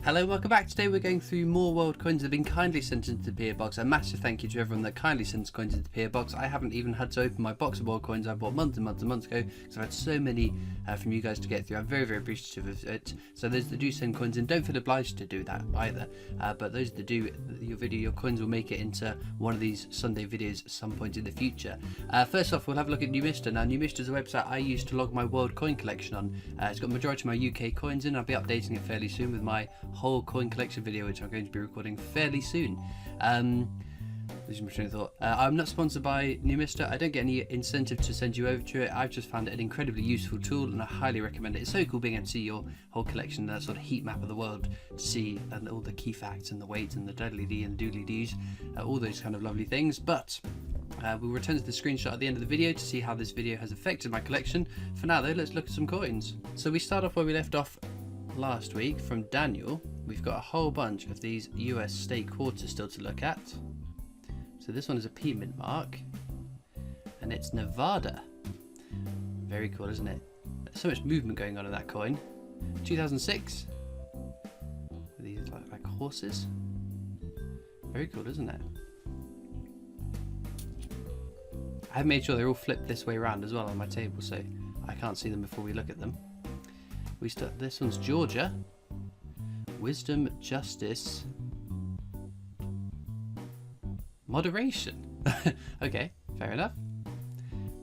Hello, welcome back. Today we're going through more world coins that have been kindly sent into the PO box. A massive thank you to everyone that kindly sends coins into the PO box. I haven't even had to open my box of world coins I bought months and months and months ago because I've had so many from you guys to get through. I'm very, very appreciative of it. So those that do send coins in, don't feel obliged to do that either. But those that do, your coins will make it into one of these Sunday videos at some point in the future. First off, we'll have a look at Numista. Now, Numista is a website I use to log my world coin collection on. It's got the majority of my UK coins in. I'll be updating it fairly soon with my whole coin collection video, which I'm going to be recording fairly soon. Losing my train of thought. I'm not sponsored by Numista. I don't get any incentive to send you over to it. I've just found it an incredibly useful tool and I highly recommend it. It's so cool being able to see your whole collection, that sort of heat map of the world, to see all the key facts and the weights and the doodly-dee and doodly-dees, all those kind of lovely things. But we'll return to the screenshot at the end of the video to see how this video has affected my collection. For now though, let's look at some coins. So we start off where we left off last week from Daniel. We've got a whole bunch of these US state quarters still to look at. So this one is a P mint mark and it's Nevada. Very cool, isn't it? There's so much movement going on in that coin. 2006. These like horses. Very cool, isn't it? I've made sure they're all flipped this way around as well on my table, so I can't see them before we look at them. We start. This one's Georgia. Wisdom, justice, moderation. Okay, fair enough.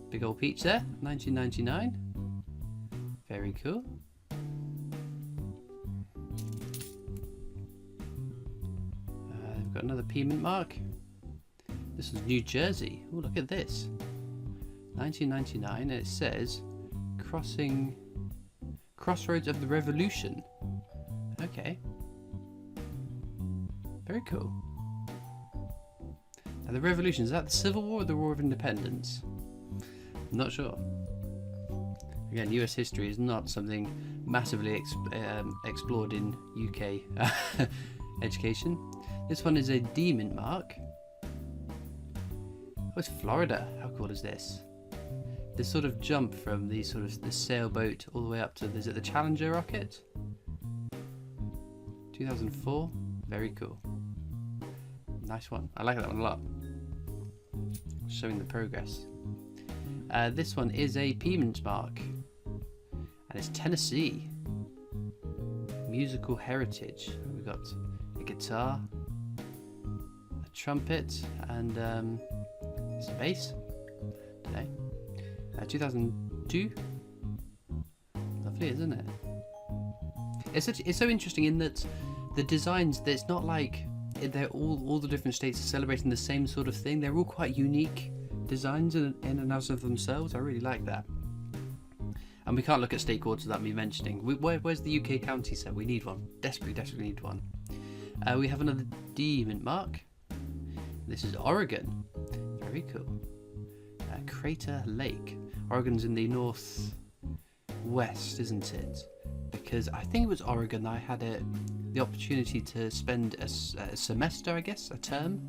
Big old peach there. 1999. Very cool. We've got another P mint mark. This is New Jersey. Oh, look at this. 1999, and it says Crossroads of the Revolution. Okay. Very cool. Now the Revolution, is that the Civil War or the War of Independence? I'm not sure. Again, US history is not something massively explored in UK education. This one is a D mint mark. Oh, it's Florida. How cool is this? This sort of jump from the sailboat all the way up to, is it the Challenger rocket? 2004. Very cool. Nice one. I like that one a lot. Showing the progress. This one is a P mint mark and it's Tennessee. Musical heritage. We've got a guitar, a trumpet, and it's a bass today. 2002. Lovely, isn't it? It's so interesting in that the designs, it's not like they're all the different states are celebrating the same sort of thing. They're all quite unique designs in and of themselves. I really like that. And we can't look at state quarters without me mentioning. Where's the UK county set? We need one. Desperately need one. We have another D mint mark. This is Oregon. Very cool. Crater Lake. Oregon's in the northwest, isn't it? Because I think it was Oregon I had the opportunity to spend a semester, I guess, a term,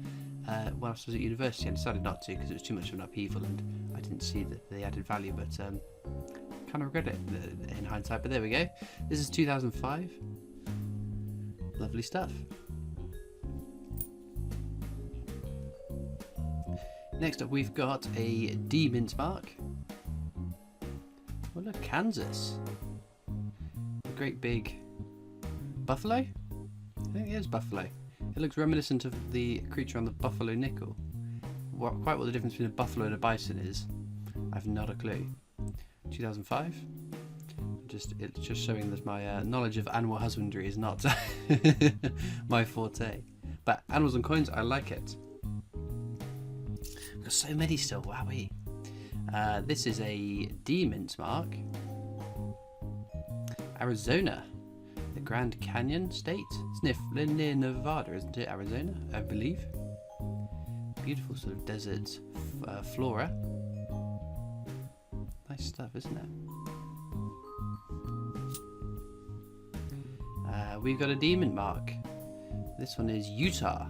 when I was at university. I decided not to because it was too much of an upheaval and I didn't see the added value, but kind of regret it in hindsight. But there we go. This is 2005. Lovely stuff. Next up, we've got a D mint mark. Oh look, Kansas. A great big buffalo? I think it is buffalo. It looks reminiscent of the creature on the buffalo nickel. Quite what the difference between a buffalo and a bison is, I've not a clue. 2005. It's just showing that my knowledge of animal husbandry is not my forte. But animals and coins, I like it. We've got so many still, wowee. This is a D mint mark. Arizona, the Grand Canyon state. It's near Nevada, isn't it? Arizona, I believe. Beautiful sort of desert flora. Nice stuff, isn't it? We've got a D mint mark. This one is Utah.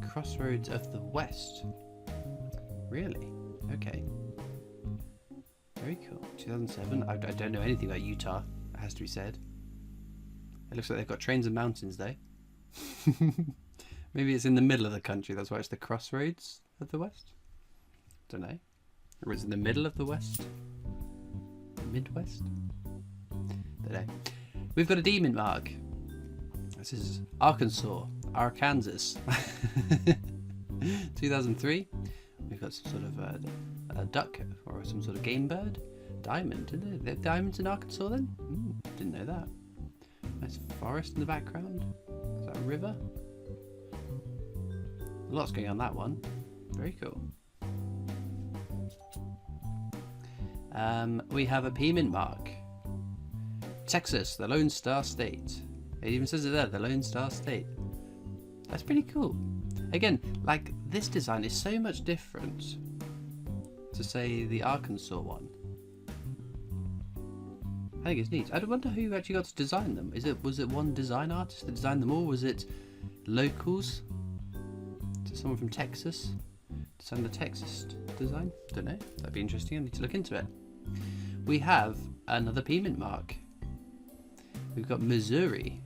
Crossroads of the West. Really? Okay. Very cool. 2007. I don't know anything about Utah, it has to be said. It looks like they've got trains and mountains though. Maybe it's in the middle of the country, that's why it's the crossroads of the West. Don't know. Or is it in the middle of the West? Midwest? Don't know. We've got a demon mark. This is Arkansas. 2003. We've got some sort of a duck or some sort of game bird. Diamond. Did they have diamonds in Arkansas then? Didn't know that. Nice forest in the background. Is that a river? Lots going on that one. Very cool. We have a P-mint mark. Texas, the Lone Star State. It even says it there, the Lone Star State. That's pretty cool. Again, like, this design is so much different to, say, the Arkansas one. I think it's neat. I wonder who actually got to design them. Was it one design artist that designed them all? Was it locals? Someone from Texas designed the Texas design? Don't know. That'd be interesting. I need to look into it. We have another P-mint mark. We've got Missouri.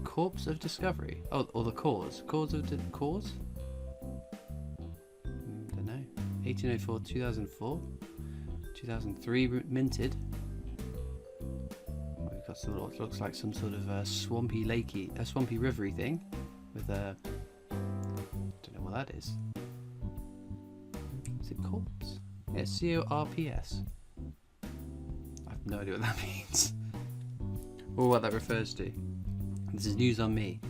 Corpse of Discovery. Oh, or the Cause. Cause? Don't know. 1804, 2004. 2003 minted. We've got some what looks like some sort of swampy rivery thing with a don't know what that is. Is it corpse? Yeah, CORPS. I have no idea what that means or what that refers to. This is news on me.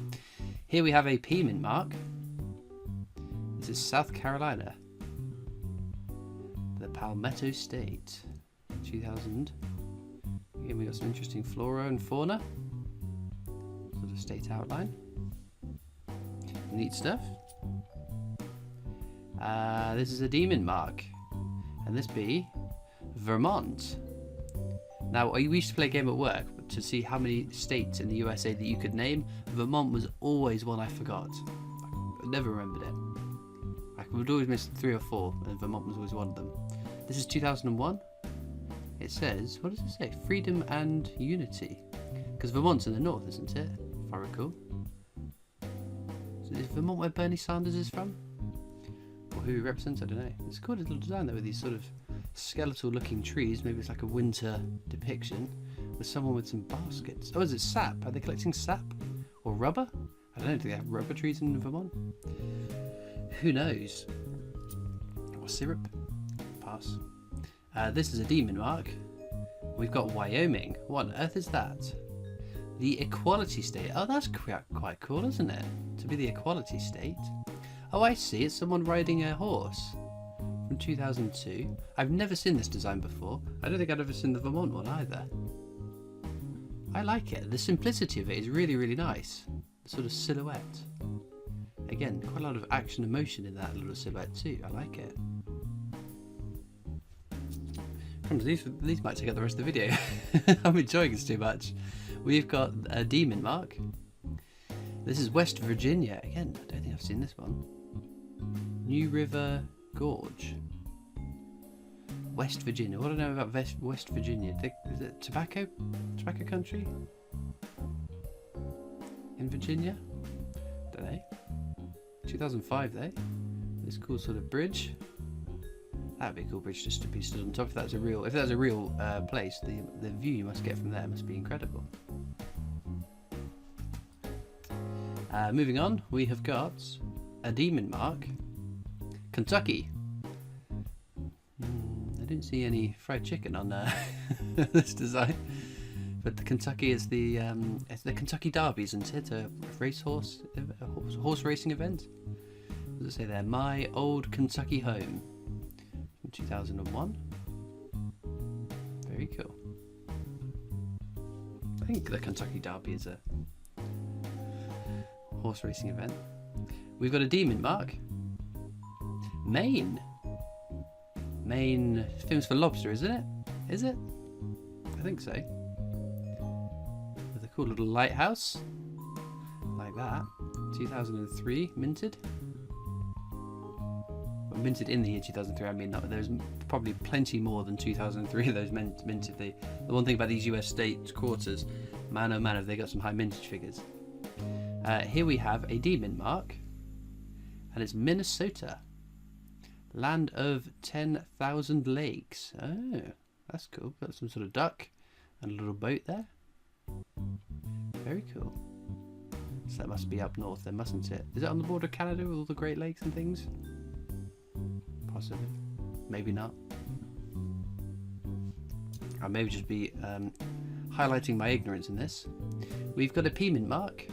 Here we have a P-mint mark. This is South Carolina. The Palmetto State. 2000. Again, we got some interesting flora and fauna. Sort of state outline. Neat stuff. This is a demon mark. And this be Vermont. Now, we used to play a game at work to see how many states in the USA that you could name. Vermont was always one I forgot. I never remembered it. I would always miss 3 or 4, and Vermont was always one of them. This is 2001. It says, what does it say? Freedom and unity. Because Vermont's in the north, isn't it? If I recall. So is Vermont where Bernie Sanders is from? Or who he represents? I don't know. It's a cool little design though, with these sort of skeletal looking trees. Maybe it's like a winter depiction. With someone with some baskets. Oh, is it sap? Are they collecting sap? Or rubber? I don't know. Do they have rubber trees in Vermont? Who knows? Or syrup? Pass. This is a demon mark. We've got Wyoming. What on earth is that? The Equality State. Oh, that's quite cool, isn't it? To be the Equality State. Oh, I see. It's someone riding a horse. From 2002. I've never seen this design before. I don't think I'd ever seen the Vermont one either. I like it. The simplicity of it is really, really nice. The sort of silhouette. Again, quite a lot of action and motion in that little silhouette too. I like it. These might take up the rest of the video. I'm enjoying this too much. We've got a demon mark. This is West Virginia. Again, I don't think I've seen this one. New River Gorge. West Virginia. What do I know about West Virginia? Is it tobacco country? In Virginia? Don't know. 2005 though. This cool sort of bridge. That'd be a cool bridge just to be stood on top. If that's a real place, the view you must get from there must be incredible. Moving on, we have got a demon mark. Kentucky. I didn't see any fried chicken on this design, but the Kentucky is it's the Kentucky Derby, isn't it? A horse racing event. What does it say there? My Old Kentucky Home. 2001. Very cool. I think the Kentucky Derby is a horse racing event. We've got a demon mark. Maine. Maine, famous for lobster, isn't it? Is it? I think so. With a cool little lighthouse. Like that. 2003 minted. minted in the year 2003. I mean, there's probably plenty more than 2003 of those minted. The one thing about these US state quarters, man oh man, have they got some high mintage figures. Here we have a D-mint mark, and it's Minnesota, land of 10,000 lakes. Oh, that's cool. Got some sort of duck and a little boat there. Very cool. So that must be up north then, mustn't it? Is it on the border of Canada with all the Great Lakes and things? Possibly. Maybe not. I may just be highlighting my ignorance in this. We've got a P-mint mark.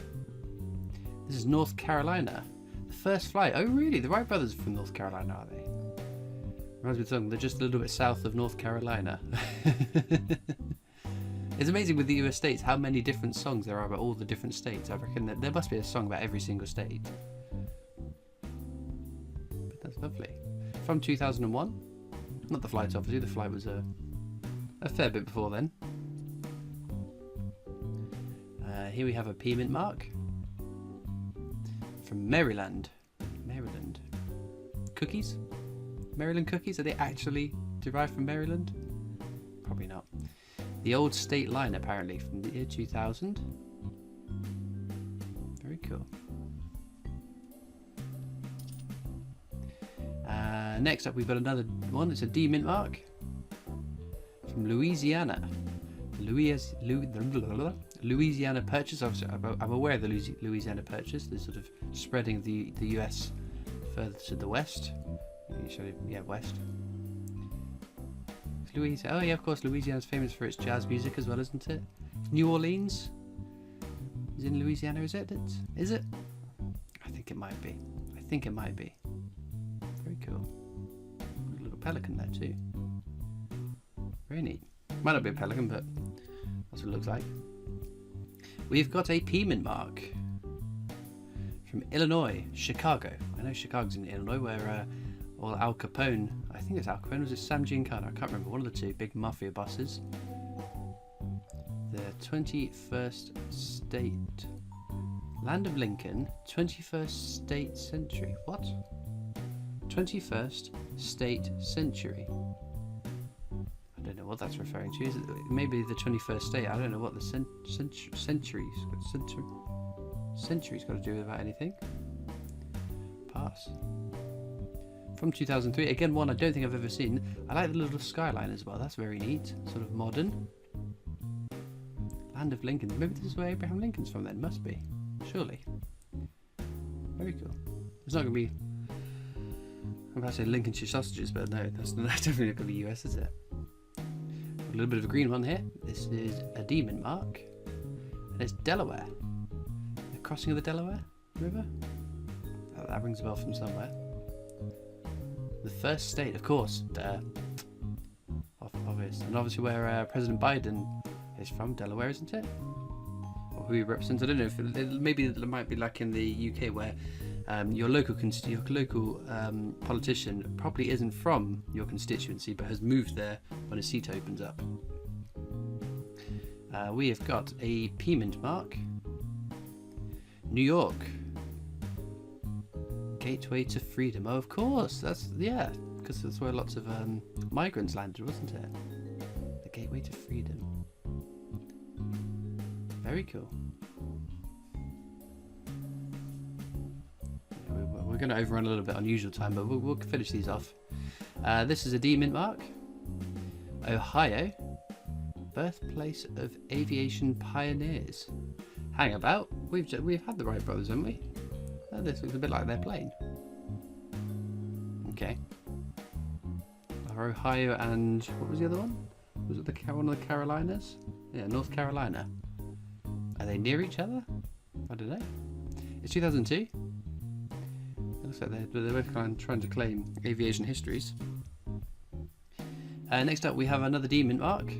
This is North Carolina. The first flight. Oh really? The Wright brothers are from North Carolina, are they? Reminds me of the song. They're just a little bit south of North Carolina. It's amazing with the US states how many different songs there are about all the different states. I reckon that there must be a song about every single state. But that's lovely. From 2001. Not the flight, obviously. The flight was a fair bit before then. Here we have a P-mint mark. From Maryland. Maryland. Cookies? Maryland cookies? Are they actually derived from Maryland? Probably not. The old state line, apparently, from the year 2000. Very cool. Next up, we've got another one. It's a D-mint mark from Louisiana. Louisiana Purchase. Obviously, I'm aware of the Louisiana Purchase. The sort of spreading the US further to the west. Yeah, west. Louisiana. Oh yeah, of course. Louisiana's famous for its jazz music as well, isn't it? New Orleans is in Louisiana, is it? Is it? I think it might be. I think it might be. Very cool. A little pelican there too. Very neat. Might not be a pelican, but that's what it looks like. We've got a P-mint mark from Illinois, Chicago. I know Chicago's in Illinois, where or Al Capone, I think it's Al Capone, was it Sam Giancana? I can't remember, one of the two big mafia bosses. The 21st state, land of Lincoln, 21st state century. What? 21st state century. I don't know what that's referring to. Is it maybe the 21st state? I don't know what the century's got to do with about anything. Pass. From 2003, again one I don't think I've ever seen. I like the little skyline as well, that's very neat, sort of modern. Land of Lincoln, maybe this is where Abraham Lincoln's from then, must be, surely. Very cool. It's not going to be, I'm about to say Lincolnshire sausages, but no, that's definitely not going to be US, is it? A little bit of a green one here. This is a D-mint mark, and it's Delaware. The crossing of the Delaware River? Oh, that rings a bell from somewhere. The first state, of course, obvious, and obviously where President Biden is from, Delaware, isn't it? Or who he represents. I don't know if maybe it might be like in the UK where your local politician probably isn't from your constituency but has moved there when a seat opens up. We have got a P-mint mark. New York. Gateway to freedom. Oh, of course. Because that's where lots of migrants landed, wasn't it? The gateway to freedom. Very cool. We're going to overrun a little bit on usual time, but we'll finish these off. This is a D-mint mark. Ohio, birthplace of aviation pioneers. Hang about. We've had the Wright brothers, haven't we? Oh, this looks a bit like their plane. Okay. Ohio and what was the other one? Was it one of the Carolinas? Yeah, North Carolina. Are they near each other? I don't know. It's 2002. It looks like they're both kind of trying to claim aviation histories. Next up, we have another D-mint mark.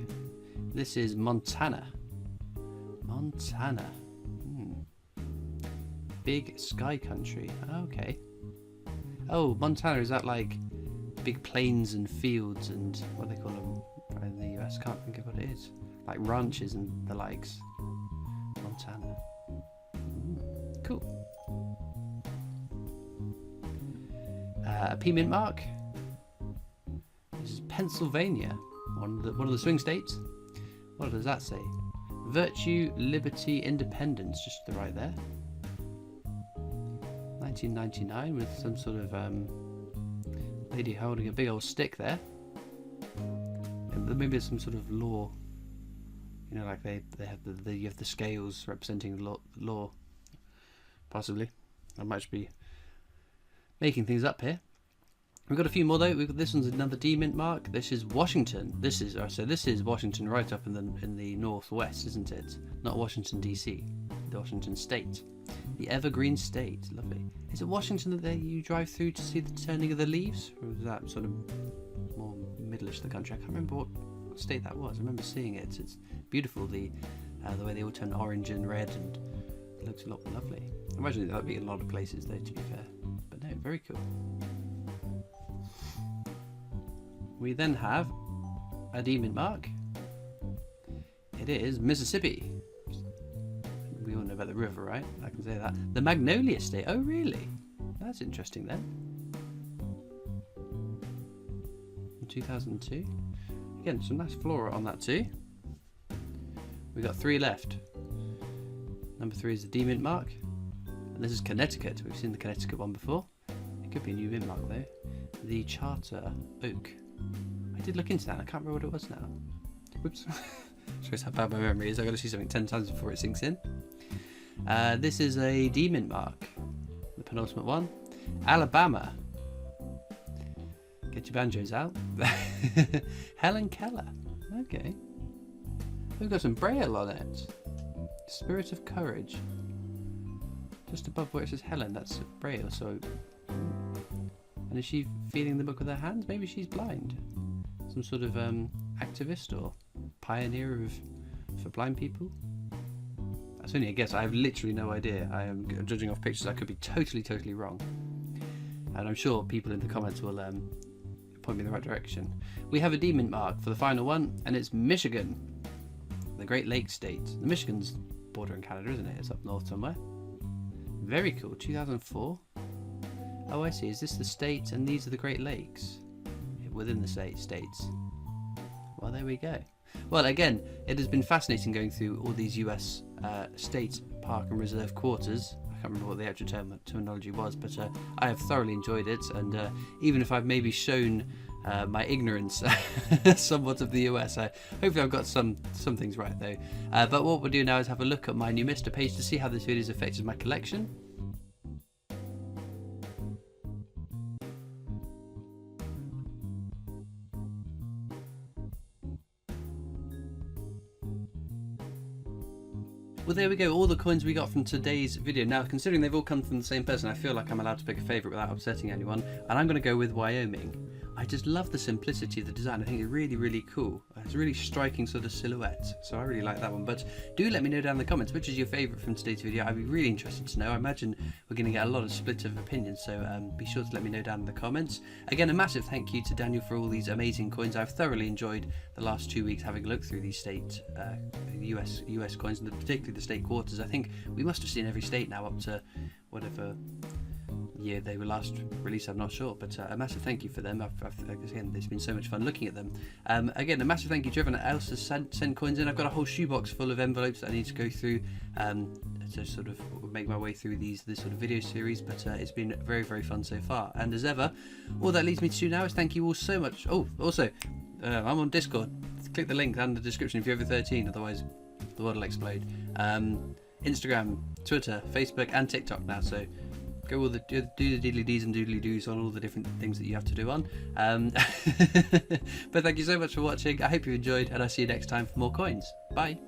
This is Montana. Montana. Big sky country. Okay. Oh, Montana, is that like big plains and fields and what do they call them in the US? Can't think of what it is. Like ranches and the likes. Montana. Cool. A P mint mark. This is Pennsylvania, one of the swing states. What does that say? Virtue, liberty, independence, just to the right there. 1999 with some sort of lady holding a big old stick there. And maybe there's some sort of law. You know, like they have you have the scales representing the law. Possibly, I might just be making things up here. We've got a few more though. This one's another D mint mark. This is Washington. This is Washington right up in the northwest, isn't it? Not Washington DC, the Washington State, the Evergreen State. Lovely. Is it Washington that you drive through to see the turning of the leaves, or is that sort of more middle-ish of the country? I can't remember what state that was. I remember seeing it. It's beautiful. The way they all turn orange and red, and it looks a lot lovely. I imagine that would be in a lot of places though, to be fair. But no, very cool. We then have a D mint mark. It is Mississippi. We all know about the river, right? I can say that. The Magnolia State. Oh, really? That's interesting then. In 2002. Again, some nice flora on that too. We got 3 left. Number 3 is the D mint mark. And this is Connecticut. We've seen the Connecticut one before. It could be a new mint mark though. The Charter Oak. I did look into that. I can't remember what it was now. Whoops. Shows how bad my memory is. I've got to see something 10 times before it sinks in. This is a D mint mark. The penultimate one. Alabama. Get your banjos out. Helen Keller. Okay. We've got some braille on it. Spirit of Courage. Just above where it says Helen, that's braille, so... And is she feeding the book with her hands? Maybe she's blind. Some sort of activist or pioneer for blind people? That's only a guess. I have literally no idea. I am judging off pictures. I could be totally wrong. And I'm sure people in the comments will point me in the right direction. We have a D mint mark for the final one, and it's Michigan, the Great Lakes state. The Michigan's bordering Canada, isn't it? It's up north somewhere. Very cool. 2004. Oh, I see. Is this the state and these are the Great Lakes? Within the states. Well, there we go. Well, again, it has been fascinating going through all these US state park and reserve quarters. I can't remember what the actual terminology was, but I have thoroughly enjoyed it. And even if I've maybe shown my ignorance somewhat of the US, hopefully I've got some things right though. But what we'll do now is have a look at my new Mr. page to see how this video has affected my collection. Well, there we go, all the coins we got from today's video. Now, considering they've all come from the same person, I feel like I'm allowed to pick a favourite without upsetting anyone, and I'm going to go with Wyoming. I just love the simplicity of the design. I think it's really cool. It's a really striking sort of silhouette, so I really like that one. But do let me know down in the comments which is your favourite from today's video. I'd be really interested to know. I imagine we're going to get a lot of split of opinions, so be sure to let me know down in the comments. Again, a massive thank you to Daniel for all these amazing coins. I've thoroughly enjoyed the last 2 weeks having a look through these state US coins, and particularly the state quarters. I think we must have seen every state now up to whatever year they were last released, I'm not sure, but a massive thank you for them. Again, it's been so much fun looking at them. Again, a massive thank you to everyone else has sent coins in. I've got a whole shoebox full of envelopes that I need to go through to sort of make my way through this sort of video series, but it's been very fun so far. And as ever, all that leads me to do now is thank you all so much. Oh, also, I'm on Discord. Click the link down in the description if you're over 13, otherwise the world will explode. Instagram, Twitter, Facebook and TikTok now, so go do the diddly dees and doodly doos on all the different things that you have to do on. But thank you so much for watching. I hope you enjoyed, and I'll see you next time for more coins. Bye.